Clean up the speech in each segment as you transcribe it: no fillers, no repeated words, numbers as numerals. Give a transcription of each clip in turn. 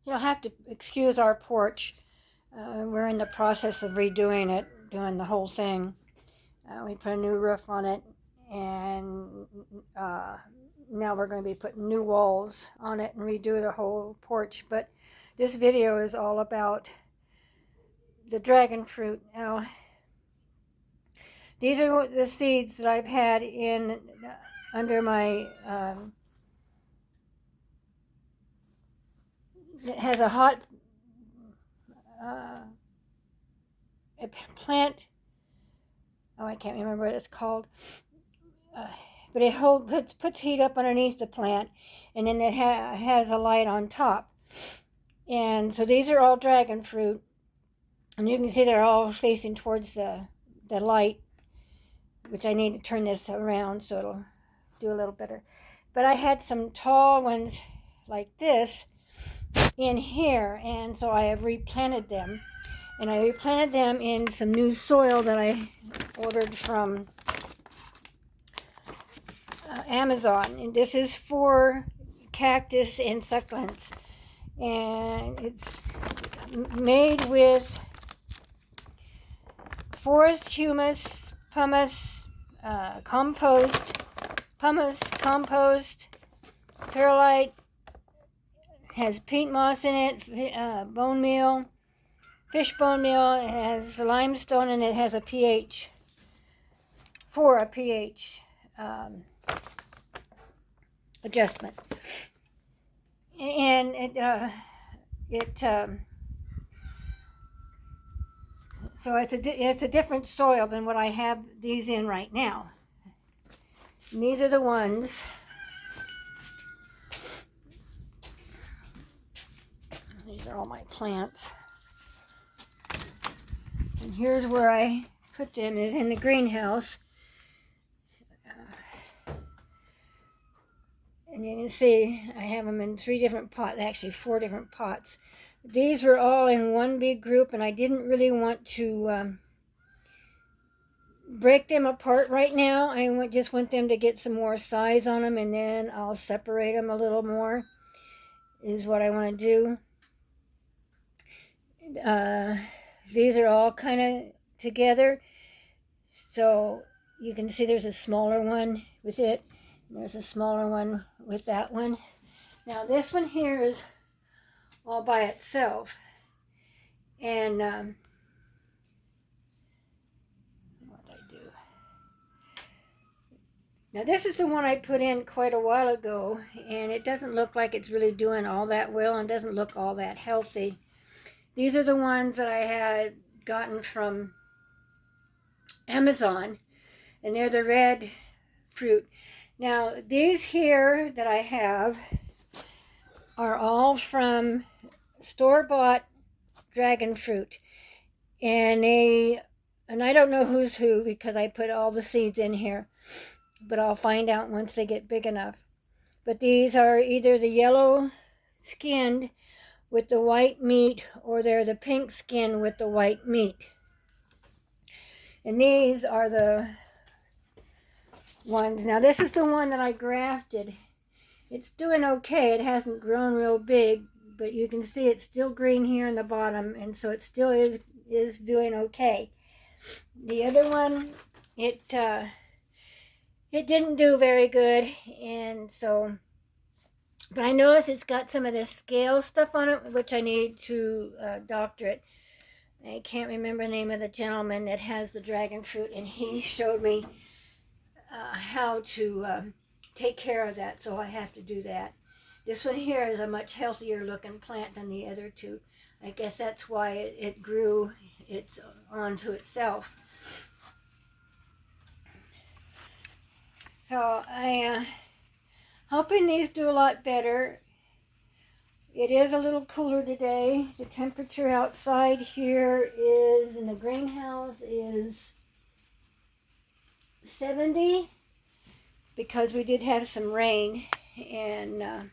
You'll have to excuse our porch. We're in the process of redoing it, doing the whole thing. We put a new roof on it, and now we're going to be putting new walls on it and redo the whole porch. But this video is all about the dragon fruit. Now, these are the seeds that I've had in under my it has a hot a plant. Oh, I can't remember what it's called. But it puts heat up underneath the plant, and then it has a light on top. And so these are all dragon fruit, and you can see they're all facing towards the light, which I need to turn this around so it'll do a little better. But I had some tall ones like this in here, and so I have replanted them. And I replanted them in some new soil that I ordered from Amazon. And this is for cactus and succulents. And it's made with forest humus, pumice, compost, perlite, has peat moss in it, bone meal, fish bone meal. It has limestone, and it has a pH adjustment. And so it's a different soil than what I have these in right now. And these are the ones. These are all my plants. And here's where I put them, is in the greenhouse. And you can see I have them in 3 different pots, actually 4 different pots. These were all in one big group, and I didn't really want to break them apart right now. I just want them to get some more size on them, and then I'll separate them a little more, is what I want to do. These are all kind of together. So you can see there's a smaller one with it. There's a smaller one with that one. Now this one here is all by itself. And what did I do? Now this is the one I put in quite a while ago, and it doesn't look like it's really doing all that well, and doesn't look all that healthy. These are the ones that I had gotten from Amazon, and they're the red fruit. Now, these here that I have are all from store-bought dragon fruit. And I don't know who's who because I put all the seeds in here. But I'll find out once they get big enough. But these are either the yellow skinned with the white meat, or they're the pink skin with the white meat. And these are the ones. Now this is the one that I grafted. It's doing okay. It hasn't grown real big, but you can see it's still green here in the bottom, and so it still is doing okay. The other one, it didn't do very good, and so, but I noticed it's got some of this scale stuff on it, which I need to doctor it. I can't remember the name of the gentleman that has the dragon fruit, and he showed me how to take care of that, so I have to do that. This one here is a much healthier looking plant than the other two. I guess that's why it grew onto itself. So I hoping these do a lot better. It is a little cooler today. The temperature outside here is, in the greenhouse, is 70, because we did have some rain, and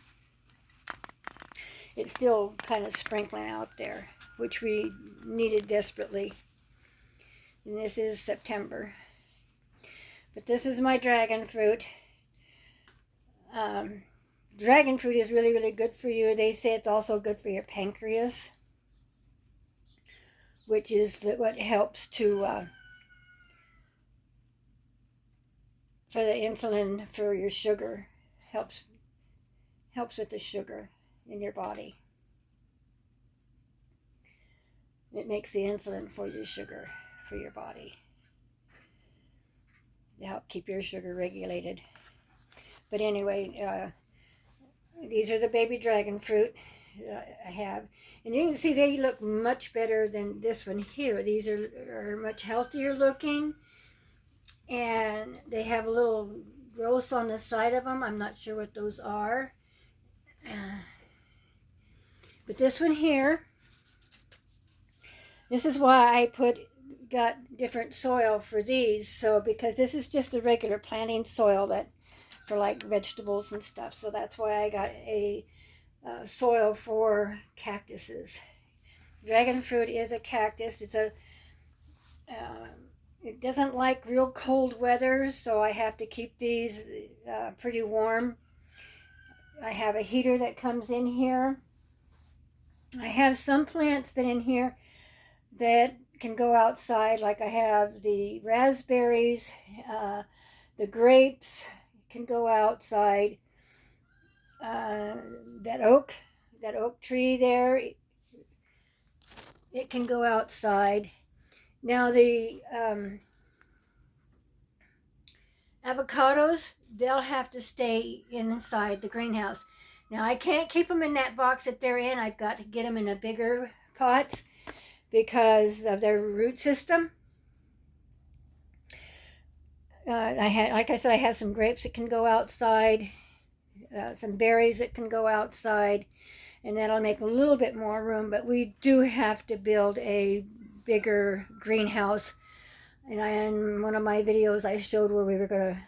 it's still kind of sprinkling out there, which we needed desperately. And this is September. But this is my dragon fruit. Dragon fruit is really, really good for you. They say it's also good for your pancreas, which is what helps to for the insulin for your sugar. Helps with the sugar in your body. It makes the insulin for your sugar for your body to help keep your sugar regulated. But anyway, these are the baby dragon fruit I have. And you can see they look much better than this one here. These are much healthier looking. And they have a little growths on the side of them. I'm not sure what those are. But this one here, this is why I got different soil for these. So because this is just the regular planting soil that for like vegetables and stuff. So that's why I got a soil for cactuses. Dragon fruit is a cactus. It's a it doesn't like real cold weather, so I have to keep these pretty warm. I have a heater that comes in here. I have some plants that in here that can go outside, like I have the raspberries, the grapes can go outside. That oak tree there, it can go outside. Now the avocados, they'll have to stay inside the greenhouse. Now I can't keep them in that box that they're in. I've got to get them in a bigger pot because of their root system. Like I said, I have some grapes that can go outside, some berries that can go outside, and that'll make a little bit more room. But we do have to build a bigger greenhouse. And in one of my videos, I showed where we were going to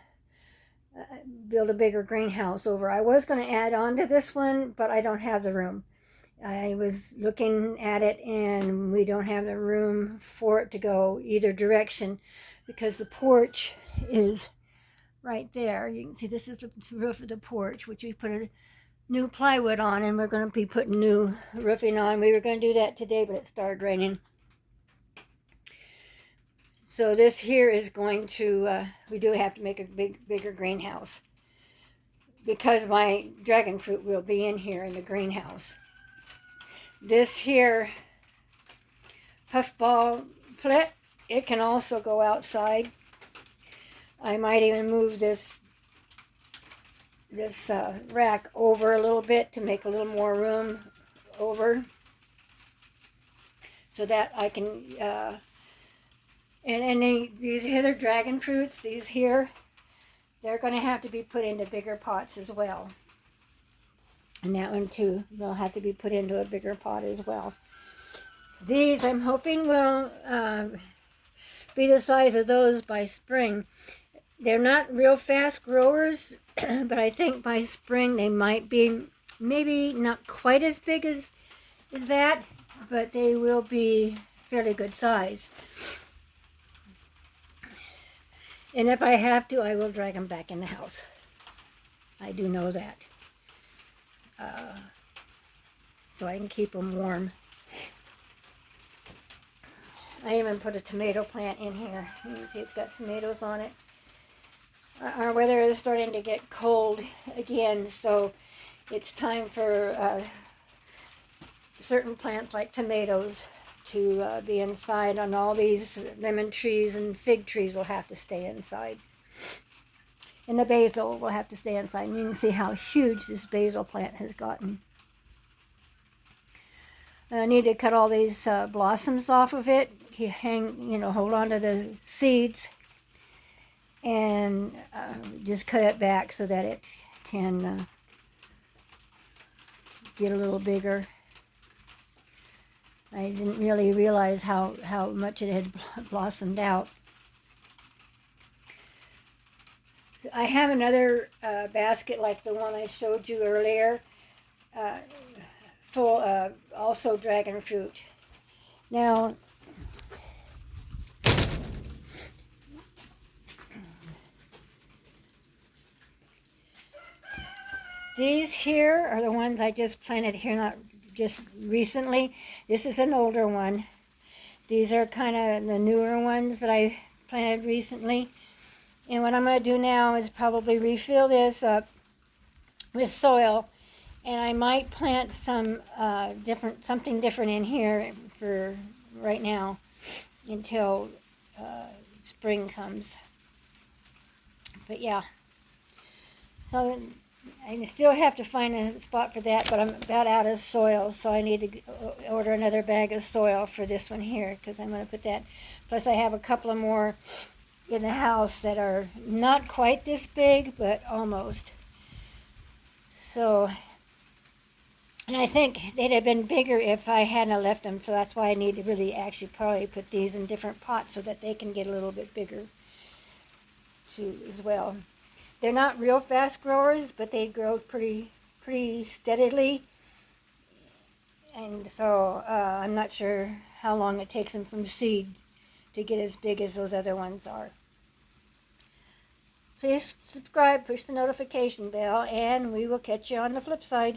build a bigger greenhouse over. I was going to add on to this one, but I don't have the room. I was looking at it, and we don't have the room for it to go either direction because the porch is right there. You can see this is the roof of the porch, which we put a new plywood on, and we're going to be putting new roofing on. We were going to do that today, but it started raining. So this here is going to, we do have to make a bigger greenhouse because my dragon fruit will be in here in the greenhouse. This here puffball plant, it can also go outside. I might even move this rack over a little bit to make a little more room over so that I can and these other dragon fruits, these here, they're going to have to be put into bigger pots as well. And that one too, they'll have to be put into a bigger pot as well. These I'm hoping will be the size of those by spring. They're not real fast growers, but I think by spring they might be maybe not quite as big as that, but they will be fairly good size. And if I have to, I will drag them back in the house. I do know that. So I can keep them warm. I even put a tomato plant in here. You can see it's got tomatoes on it. Our weather is starting to get cold again, so it's time for certain plants like tomatoes to be inside, and all these lemon trees and fig trees will have to stay inside. And the basil will have to stay inside. And you can see how huge this basil plant has gotten. I need to cut all these blossoms off of it. Hold on to the seeds and just cut it back so that it can get a little bigger. I didn't really realize how much it had blossomed out. I have another basket like the one I showed you earlier, full of also dragon fruit. Now, These here are the ones I just planted here, not just recently. This is an older one. These are kind of the newer ones that I planted recently. And what I'm going to do now is probably refill this up with soil, and I might plant some something different in here for right now until spring comes. But yeah, so I still have to find a spot for that, but I'm about out of soil, so I need to order another bag of soil for this one here, because I'm going to put that. Plus I have a couple of more in the house that are not quite this big, but almost. So, and I think they'd have been bigger if I hadn't left them, so that's why I need to really actually probably put these in different pots so that they can get a little bit bigger too as well. They're not real fast growers, but they grow pretty steadily. And so I'm not sure how long it takes them from seed to get as big as those other ones are. Please subscribe, push the notification bell, and we will catch you on the flip side.